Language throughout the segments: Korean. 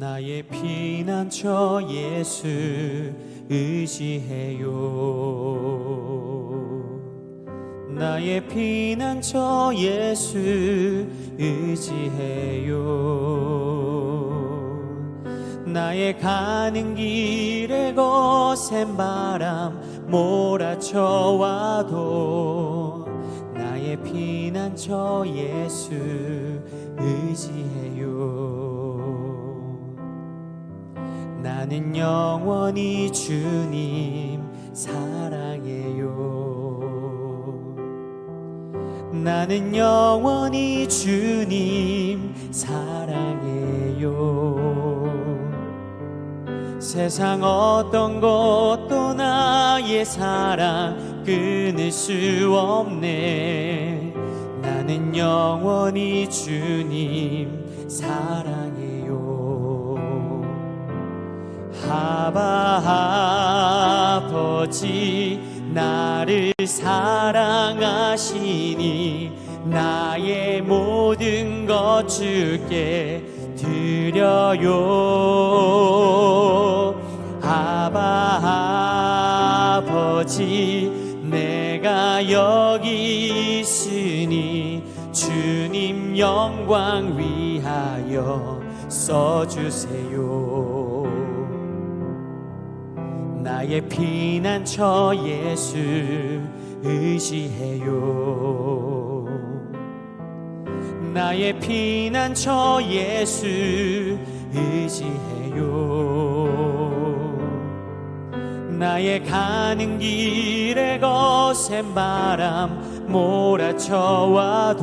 나의 피난처 예수 의지해요. 나의 피난처 예수 의지해요. 나의 가는 길에 거센 바람 몰아쳐와도 나의 피난처 예수 의지해요. 나는 영원히 주님 사랑해요. 나는 영원히 주님 사랑해요. 세상 어떤 것도 나의 사랑 끊을 수 없네. 나는 영원히 주님 사랑해요. 아바 아버지 나를 사랑하시니 나의 모든 것 주께 드려요. 아바 아버지 내가 여기 있으니 주님 영광 위하여 써주세요. 나의 피난처 예수 의지해요. 나의 피난처 예수 의지해요. 나의 가는 길에 거센 바람 몰아쳐와도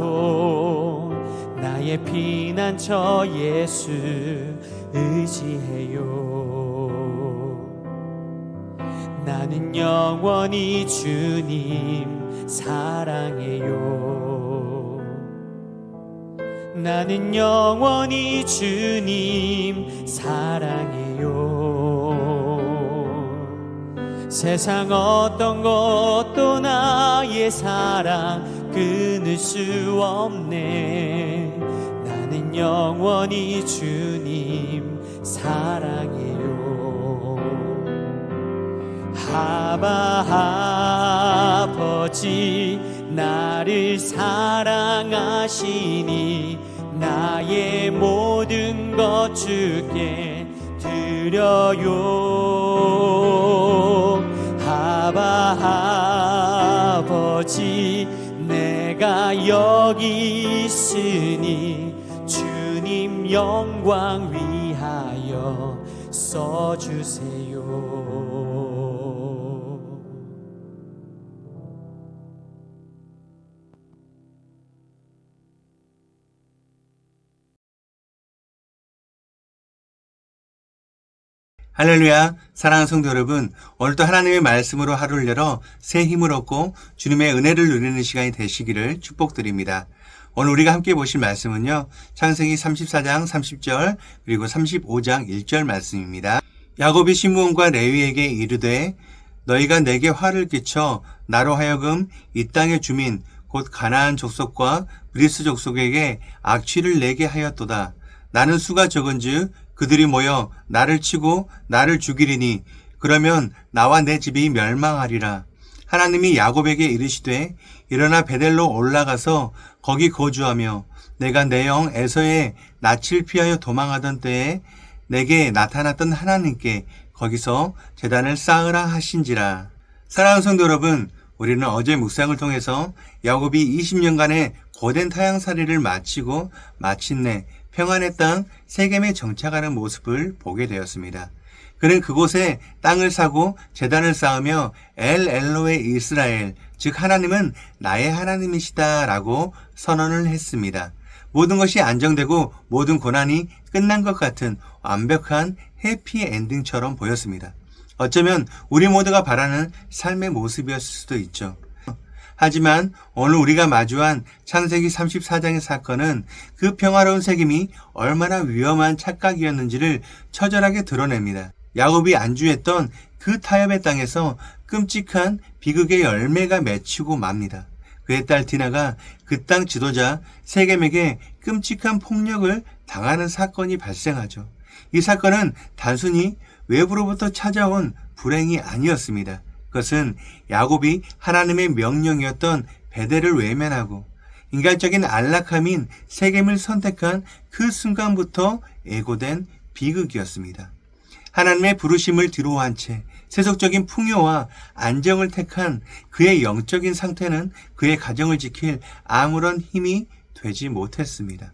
나의 피난처 예수 의지해요. 나는 영원히 주님 사랑해요. 나는 영원히 주님 사랑해요. 세상 어떤 것도 나의 사랑 끊을 수 없네. 나는 영원히 주님 사랑해요. 아바 아버지 나를 사랑하시니 나의 모든 것 주께 드려요. 아바 아버지 내가 여기 있으니 주님 영광 위하여 써주세요. 할렐루야. 사랑하는 성도 여러분, 오늘도 하나님의 말씀으로 하루를 열어 새 힘을 얻고 주님의 은혜를 누리는 시간이 되시기를 축복드립니다. 오늘 우리가 함께 보실 말씀은요, 창세기 34장 30절 그리고 35장 1절 말씀입니다. 야곱이 시므온과 레위에게 이르되 너희가 내게 화를 끼쳐 나로 하여금 이 땅의 주민 곧 가나안 족속과 브리스 족속에게 악취를 내게 하였도다. 나는 수가 적은즉 그들이 모여 나를 치고 나를 죽이리니 그러면 나와 내 집이 멸망하리라. 하나님이 야곱에게 이르시되 일어나 베델로 올라가서 거기 거주하며 내가 내 영 에서의 낯을 피하여 도망하던 때에 내게 나타났던 하나님께 거기서 제단을 쌓으라 하신지라. 사랑하는 성도 여러분, 우리는 어제 묵상을 통해서 야곱이 20년간의 고된 타향살이를 마치고 마침내 평안의 땅 세겜에 정착하는 모습을 보게 되었습니다. 그는 그곳에 땅을 사고 제단을 쌓으며 엘 엘로의 이스라엘, 즉 하나님은 나의 하나님이시다 라고 선언을 했습니다. 모든 것이 안정되고 모든 고난이 끝난 것 같은 완벽한 해피엔딩처럼 보였습니다. 어쩌면 우리 모두가 바라는 삶의 모습이었을 수도 있죠. 하지만 오늘 우리가 마주한 창세기 34장의 사건은 그 평화로운 세겜이 얼마나 위험한 착각이었는지를 처절하게 드러냅니다. 야곱이 안주했던 그 타협의 땅에서 끔찍한 비극의 열매가 맺히고 맙니다. 그의 딸 디나가 그 땅 지도자 세겜에게 끔찍한 폭력을 당하는 사건이 발생하죠. 이 사건은 단순히 외부로부터 찾아온 불행이 아니었습니다. 그것은 야곱이 하나님의 명령이었던 베델을 외면하고 인간적인 안락함인 세겜을 선택한 그 순간부터 예고된 비극이었습니다. 하나님의 부르심을 뒤로한 채 세속적인 풍요와 안정을 택한 그의 영적인 상태는 그의 가정을 지킬 아무런 힘이 되지 못했습니다.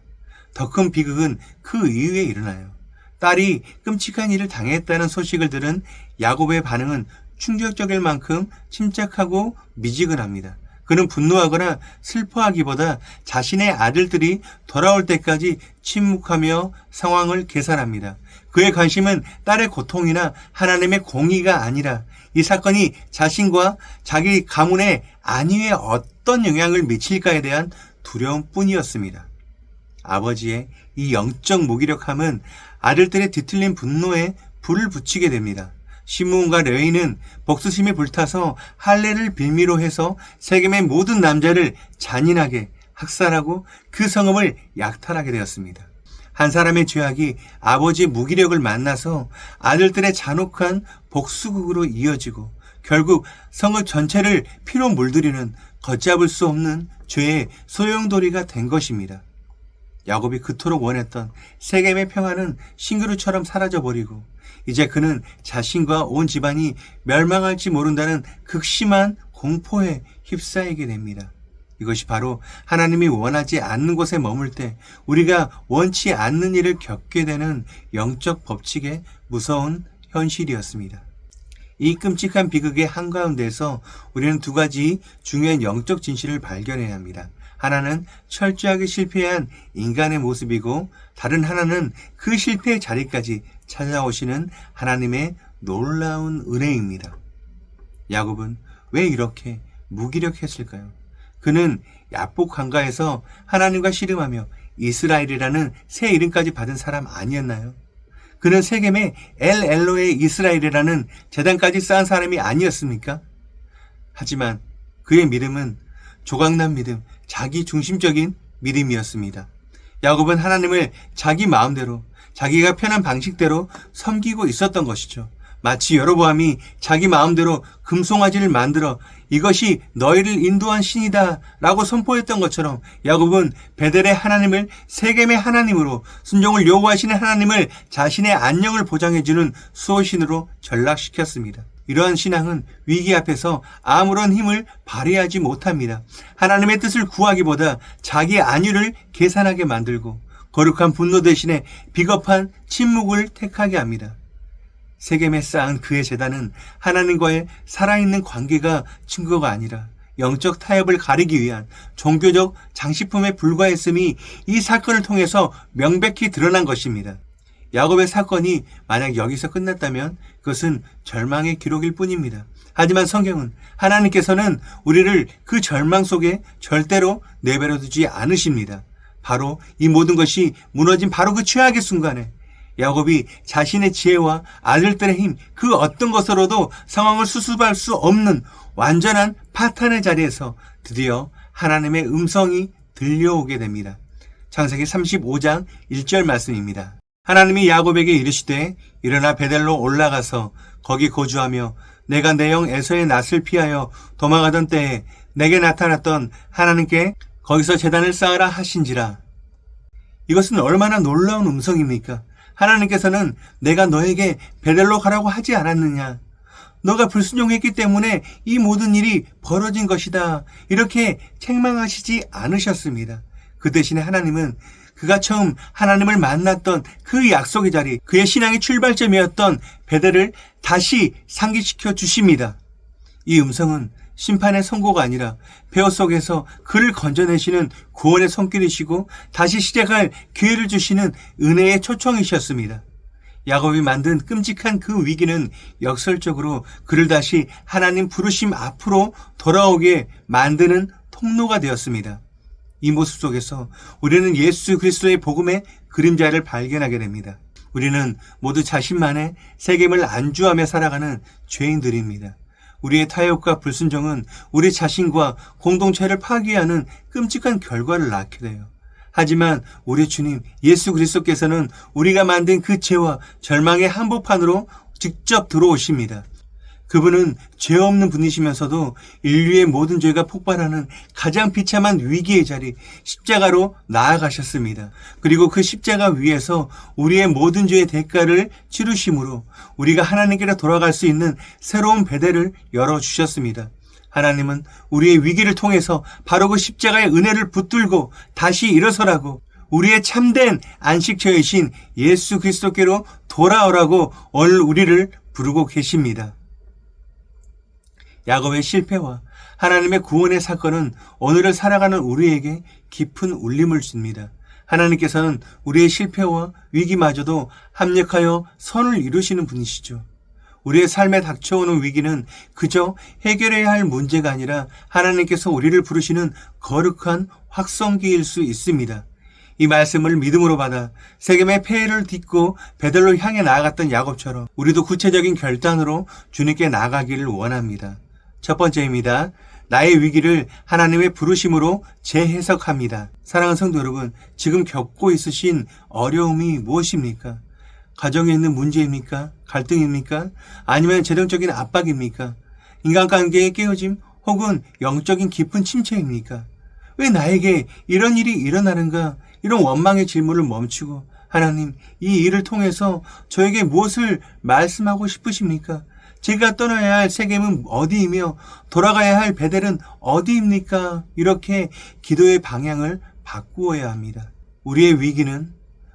더 큰 비극은 그 이후에 일어나요. 딸이 끔찍한 일을 당했다는 소식을 들은 야곱의 반응은 충격적일 만큼 침착하고 미지근합니다. 그는 분노하거나 슬퍼하기보다 자신의 아들들이 돌아올 때까지 침묵하며 상황을 계산합니다. 그의 관심은 딸의 고통이나 하나님의 공의가 아니라 이 사건이 자신과 자기 가문의 안위에 어떤 영향을 미칠까에 대한 두려움뿐이었습니다. 아버지의 이 영적 무기력함은 아들들의 뒤틀린 분노에 불을 붙이게 됩니다. 시므온과 레위는 복수심에 불타서 할례를 빌미로 해서 세겜의 모든 남자를 잔인하게 학살하고 그 성읍을 약탈하게 되었습니다. 한 사람의 죄악이 아버지의 무기력을 만나서 아들들의 잔혹한 복수극으로 이어지고 결국 성읍 전체를 피로 물들이는 걷잡을 수 없는 죄의 소용돌이가 된 것입니다. 야곱이 그토록 원했던 세겜의 평화는 싱그루처럼 사라져버리고 이제 그는 자신과 온 집안이 멸망할지 모른다는 극심한 공포에 휩싸이게 됩니다. 이것이 바로 하나님이 원하지 않는 곳에 머물 때 우리가 원치 않는 일을 겪게 되는 영적 법칙의 무서운 현실이었습니다. 이 끔찍한 비극의 한가운데서 우리는 두 가지 중요한 영적 진실을 발견해야 합니다. 하나는 철저하게 실패한 인간의 모습이고 다른 하나는 그 실패의 자리까지 찾아오시는 하나님의 놀라운 은혜입니다. 야곱은 왜 이렇게 무기력했을까요? 그는 야복 강가에서 하나님과 씨름하며 이스라엘이라는 새 이름까지 받은 사람 아니었나요? 그는 세겜의 엘로의 이스라엘이라는 제단까지 쌓은 사람이 아니었습니까? 하지만 그의 믿음은 조각난 믿음, 자기 중심적인 믿음이었습니다. 야곱은 하나님을 자기 마음대로, 자기가 편한 방식대로 섬기고 있었던 것이죠. 마치 여로보암이 자기 마음대로 금송아지를 만들어 이것이 너희를 인도한 신이다 라고 선포했던 것처럼 야곱은 베델의 하나님을 세겜의 하나님으로, 순종을 요구하시는 하나님을 자신의 안녕을 보장해주는 수호신으로 전락시켰습니다. 이러한 신앙은 위기 앞에서 아무런 힘을 발휘하지 못합니다. 하나님의 뜻을 구하기보다 자기의 안위를 계산하게 만들고 거룩한 분노 대신에 비겁한 침묵을 택하게 합니다. 세겜에 쌓은 그의 제단은 하나님과의 살아있는 관계가 증거가 아니라 영적 타협을 가리기 위한 종교적 장식품에 불과했음이 이 사건을 통해서 명백히 드러난 것입니다. 야곱의 사건이 만약 여기서 끝났다면 그것은 절망의 기록일 뿐입니다. 하지만 성경은 하나님께서는 우리를 그 절망 속에 절대로 내버려 두지 않으십니다. 바로 이 모든 것이 무너진 바로 그 최악의 순간에 야곱이 자신의 지혜와 아들들의 힘, 그 어떤 것으로도 상황을 수습할 수 없는 완전한 파탄의 자리에서 드디어 하나님의 음성이 들려오게 됩니다. 창세기 35장 1절 말씀입니다. 하나님이 야곱에게 이르시되 일어나 베델로 올라가서 거기 거주하며 내가 내 형 에서의 낯을 피하여 도망하던 때에 내게 나타났던 하나님께 거기서 제단을 쌓으라 하신지라. 이것은 얼마나 놀라운 음성입니까? 하나님께서는 내가 너에게 베델로 가라고 하지 않았느냐? 너가 불순종했기 때문에 이 모든 일이 벌어진 것이다. 이렇게 책망하시지 않으셨습니다. 그 대신에 하나님은 그가 처음 하나님을 만났던 그 약속의 자리, 그의 신앙의 출발점이었던 베델을 다시 상기시켜 주십니다. 이 음성은 심판의 선고가 아니라 폐허 속에서 그를 건져내시는 구원의 손길이시고 다시 시작할 기회를 주시는 은혜의 초청이셨습니다. 야곱이 만든 끔찍한 그 위기는 역설적으로 그를 다시 하나님 부르심 앞으로 돌아오게 만드는 통로가 되었습니다. 이 모습 속에서 우리는 예수 그리스도의 복음의 그림자를 발견하게 됩니다. 우리는 모두 자신만의 세겜을 안주하며 살아가는 죄인들입니다. 우리의 타협과 불순종은 우리 자신과 공동체를 파괴하는 끔찍한 결과를 낳게 돼요. 하지만 우리 주님 예수 그리스도께서는 우리가 만든 그 죄와 절망의 한복판으로 직접 들어오십니다. 그분은 죄 없는 분이시면서도 인류의 모든 죄가 폭발하는 가장 비참한 위기의 자리 십자가로 나아가셨습니다. 그리고 그 십자가 위에서 우리의 모든 죄의 대가를 치르심으로 우리가 하나님께로 돌아갈 수 있는 새로운 배대를 열어주셨습니다. 하나님은 우리의 위기를 통해서 바로 그 십자가의 은혜를 붙들고 다시 일어서라고 우리의 참된 안식처이신 예수 그리스도께로 돌아오라고 오늘 우리를 부르고 계십니다. 야곱의 실패와 하나님의 구원의 사건은 오늘을 살아가는 우리에게 깊은 울림을 줍니다. 하나님께서는 우리의 실패와 위기마저도 합력하여 선을 이루시는 분이시죠. 우리의 삶에 닥쳐오는 위기는 그저 해결해야 할 문제가 아니라 하나님께서 우리를 부르시는 거룩한 확성기일 수 있습니다. 이 말씀을 믿음으로 받아 세겜의 폐해를 딛고 베델로 향해 나아갔던 야곱처럼 우리도 구체적인 결단으로 주님께 나아가기를 원합니다. 첫 번째입니다. 나의 위기를 하나님의 부르심으로 재해석합니다. 사랑하는 성도 여러분, 지금 겪고 있으신 어려움이 무엇입니까? 가정에 있는 문제입니까? 갈등입니까? 아니면 재정적인 압박입니까? 인간관계의 깨어짐 혹은 영적인 깊은 침체입니까? 왜 나에게 이런 일이 일어나는가? 이런 원망의 질문을 멈추고 하나님, 이 일을 통해서 저에게 무엇을 말씀하고 싶으십니까? 제가 떠나야 할 세겜은 어디이며 돌아가야 할 베델은 어디입니까? 이렇게 기도의 방향을 바꾸어야 합니다. 우리의 위기는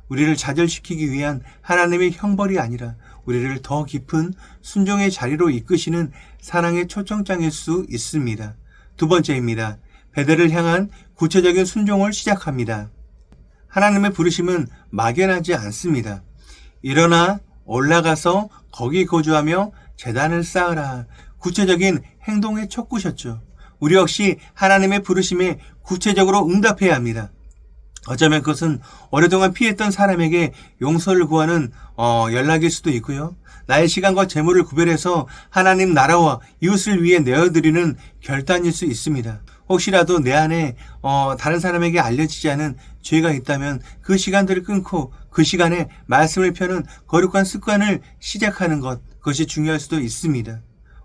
우리를 좌절시키기 위한 하나님의 형벌이 아니라 우리를 더 깊은 순종의 자리로 이끄시는 사랑의 초청장일 수 있습니다. 두 번째입니다. 베델을 향한 구체적인 순종을 시작합니다. 하나님의 부르심은 막연하지 않습니다. 일어나 올라가서 거기 거주하며 제단을 쌓으라. 구체적인 행동에 촉구셨죠. 우리 역시 하나님의 부르심에 구체적으로 응답해야 합니다. 어쩌면 그것은 오랫동안 피했던 사람에게 용서를 구하는 연락일 수도 있고요. 나의 시간과 재물을 구별해서 하나님 나라와 이웃을 위해 내어드리는 결단일 수 있습니다. 혹시라도 내 안에 다른 사람에게 알려지지 않은 죄가 있다면 그 시간들을 끊고 그 시간에 말씀을 펴는 거룩한 습관을 시작하는 것, 그것이 중요할 수도 있습니다.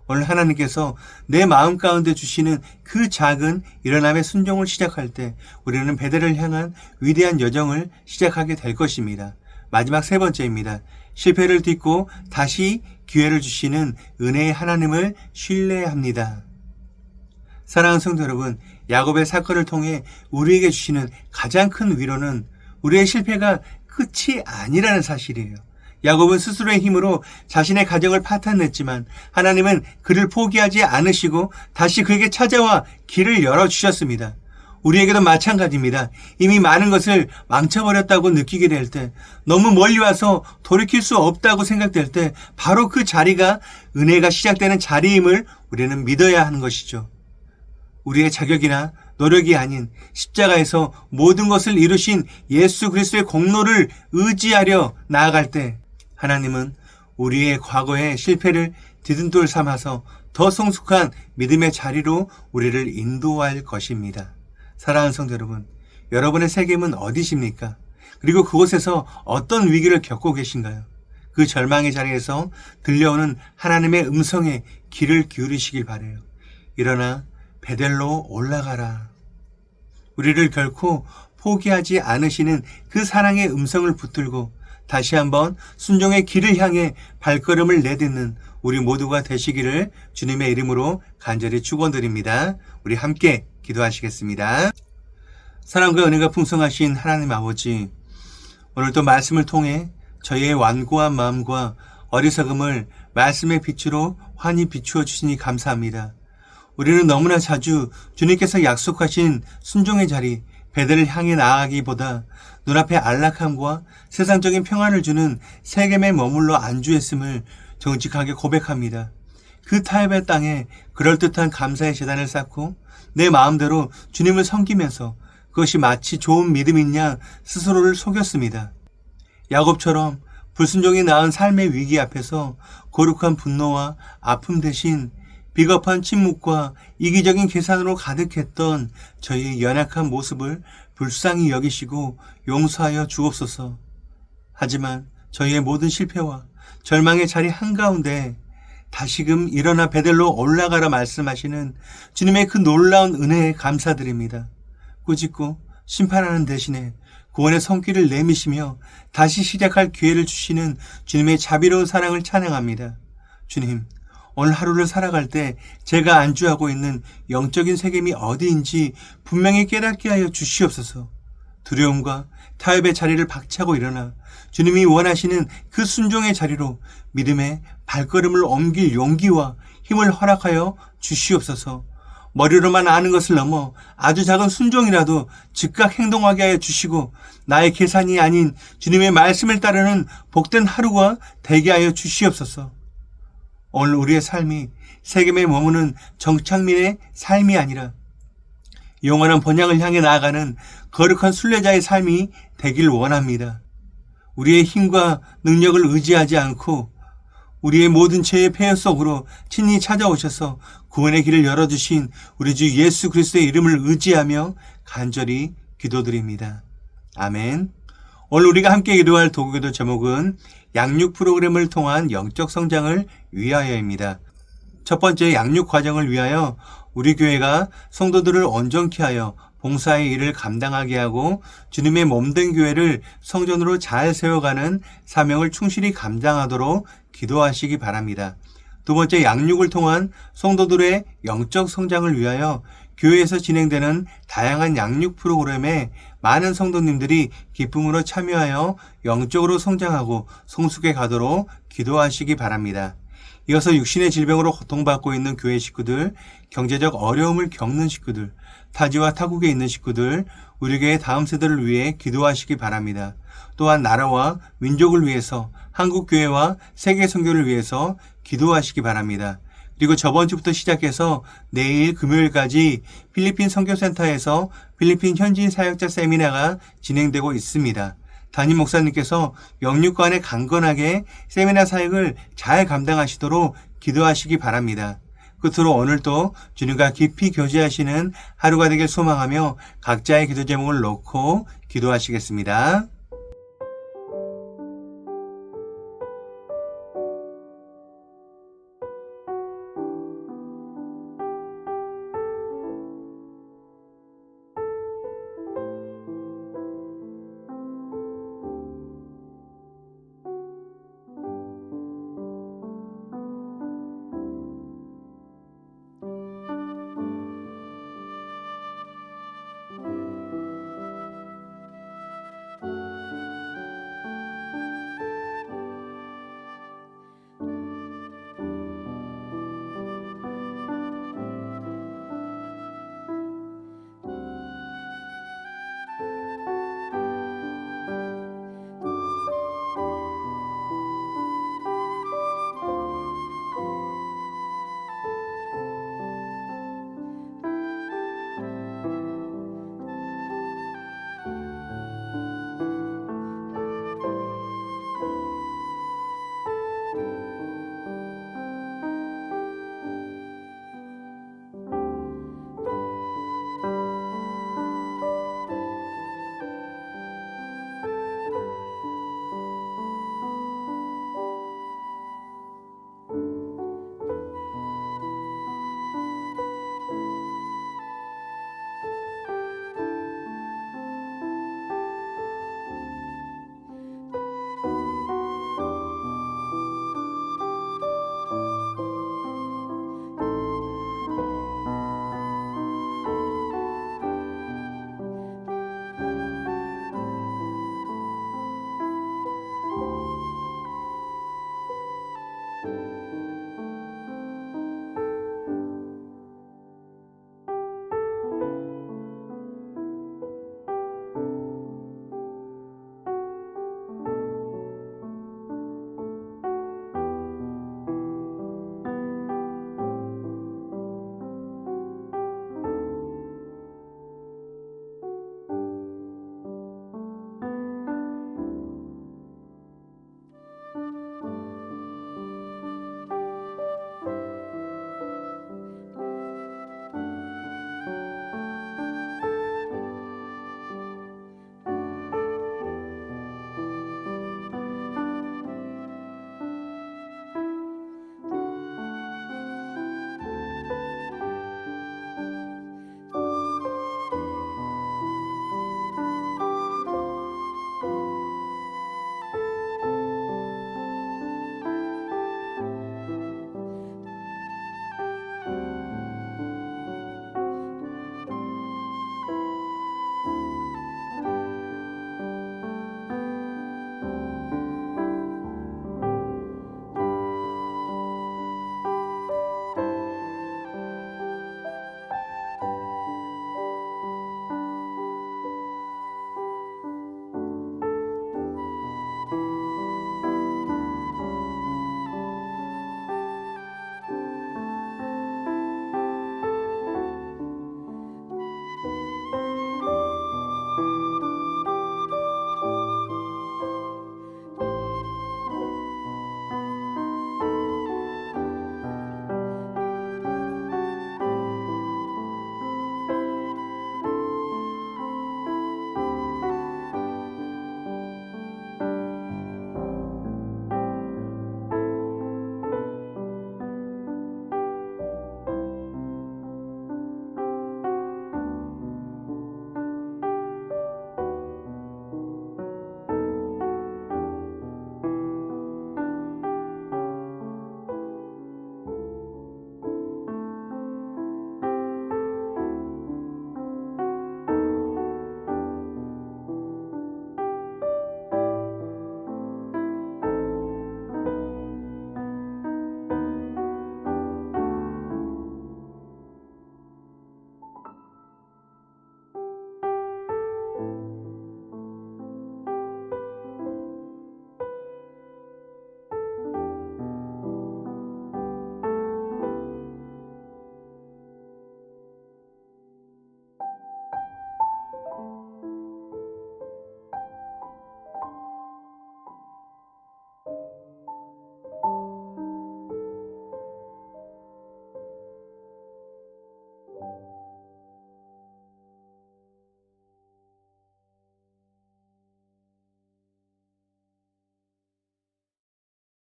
오늘 하나님께서 내 마음 가운데 주시는 그 작은 일어남의 순종을 시작할 때 우리는 베델을 향한 위대한 여정을 시작하게 될 것입니다. 마지막 세 번째입니다. 실패를 딛고 다시 기회를 주시는 은혜의 하나님을 신뢰합니다. 사랑하는 성도 여러분, 야곱의 사건을 통해 우리에게 주시는 가장 큰 위로는 우리의 실패가 끝이 아니라는 사실이에요. 야곱은 스스로의 힘으로 자신의 가정을 파탄냈지만 하나님은 그를 포기하지 않으시고 다시 그에게 찾아와 길을 열어주셨습니다. 우리에게도 마찬가지입니다. 이미 많은 것을 망쳐버렸다고 느끼게 될 때, 너무 멀리 와서 돌이킬 수 없다고 생각될 때 바로 그 자리가 은혜가 시작되는 자리임을 우리는 믿어야 하는 것이죠. 우리의 자격이나 노력이 아닌 십자가에서 모든 것을 이루신 예수 그리스도의 공로를 의지하려 나아갈 때 하나님은 우리의 과거의 실패를 디딤돌 삼아서 더 성숙한 믿음의 자리로 우리를 인도할 것입니다. 사랑하는 성도 여러분, 여러분의 세겜은 어디십니까? 그리고 그곳에서 어떤 위기를 겪고 계신가요? 그 절망의 자리에서 들려오는 하나님의 음성에 귀를 기울이시길 바라요. 일어나 베델로 올라가라. 우리를 결코 포기하지 않으시는 그 사랑의 음성을 붙들고 다시 한번 순종의 길을 향해 발걸음을 내딛는 우리 모두가 되시기를 주님의 이름으로 간절히 축원드립니다. 우리 함께 기도하시겠습니다. 사랑과 은혜가 풍성하신 하나님 아버지, 오늘도 말씀을 통해 저희의 완고한 마음과 어리석음을 말씀의 빛으로 환히 비추어 주시니 감사합니다. 우리는 너무나 자주 주님께서 약속하신 순종의 자리 베델을 향해 나아가기보다 눈앞의 안락함과 세상적인 평안을 주는 세겜에 머물러 안주했음을 정직하게 고백합니다. 그 타협의 땅에 그럴듯한 감사의 제단을 쌓고 내 마음대로 주님을 섬기면서 그것이 마치 좋은 믿음인 양 스스로를 속였습니다. 야곱처럼 불순종이 낳은 삶의 위기 앞에서 거룩한 분노와 아픔 대신 비겁한 침묵과 이기적인 계산으로 가득했던 저희의 연약한 모습을 불쌍히 여기시고 용서하여 주옵소서. 하지만 저희의 모든 실패와 절망의 자리 한가운데 다시금 일어나 베델로 올라가라 말씀하시는 주님의 그 놀라운 은혜에 감사드립니다. 꾸짖고 심판하는 대신에 구원의 손길을 내미시며 다시 시작할 기회를 주시는 주님의 자비로운 사랑을 찬양합니다. 주님, 오늘 하루를 살아갈 때 제가 안주하고 있는 영적인 세겜이 어디인지 분명히 깨닫게 하여 주시옵소서. 두려움과 타협의 자리를 박차고 일어나 주님이 원하시는 그 순종의 자리로 믿음의 발걸음을 옮길 용기와 힘을 허락하여 주시옵소서. 머리로만 아는 것을 넘어 아주 작은 순종이라도 즉각 행동하게 하여 주시고 나의 계산이 아닌 주님의 말씀을 따르는 복된 하루가 되게 하여 주시옵소서. 오늘 우리의 삶이 세겜에 머무는 정착민의 삶이 아니라 영원한 번향을 향해 나아가는 거룩한 순례자의 삶이 되길 원합니다. 우리의 힘과 능력을 의지하지 않고 우리의 모든 죄의 폐허 속으로 친히 찾아오셔서 구원의 길을 열어주신 우리 주 예수 그리스도의 이름을 의지하며 간절히 기도드립니다. 아멘. 오늘 우리가 함께 기도할 도구기도 제목은 양육 프로그램을 통한 영적 성장을 위하여입니다. 첫 번째, 양육 과정을 위하여 우리 교회가 성도들을 온전케 하여 봉사의 일을 감당하게 하고 주님의 몸된 교회를 성전으로 잘 세워가는 사명을 충실히 감당하도록 기도하시기 바랍니다. 두 번째, 양육을 통한 성도들의 영적 성장을 위하여 교회에서 진행되는 다양한 양육 프로그램에 많은 성도님들이 기쁨으로 참여하여 영적으로 성장하고 성숙해 가도록 기도하시기 바랍니다. 이어서 육신의 질병으로 고통받고 있는 교회 식구들, 경제적 어려움을 겪는 식구들, 타지와 타국에 있는 식구들, 우리 교회 다음 세대를 위해 기도하시기 바랍니다. 또한 나라와 민족을 위해서, 한국 교회와 세계 선교를 위해서 기도하시기 바랍니다. 그리고 저번 주부터 시작해서 내일 금요일까지 필리핀 선교센터에서 필리핀 현지인 사역자 세미나가 진행되고 있습니다. 담임 목사님께서 영육관에 강건하게 세미나 사역을 잘 감당하시도록 기도하시기 바랍니다. 끝으로 오늘도 주님과 깊이 교제하시는 하루가 되길 소망하며 각자의 기도 제목을 놓고 기도하시겠습니다.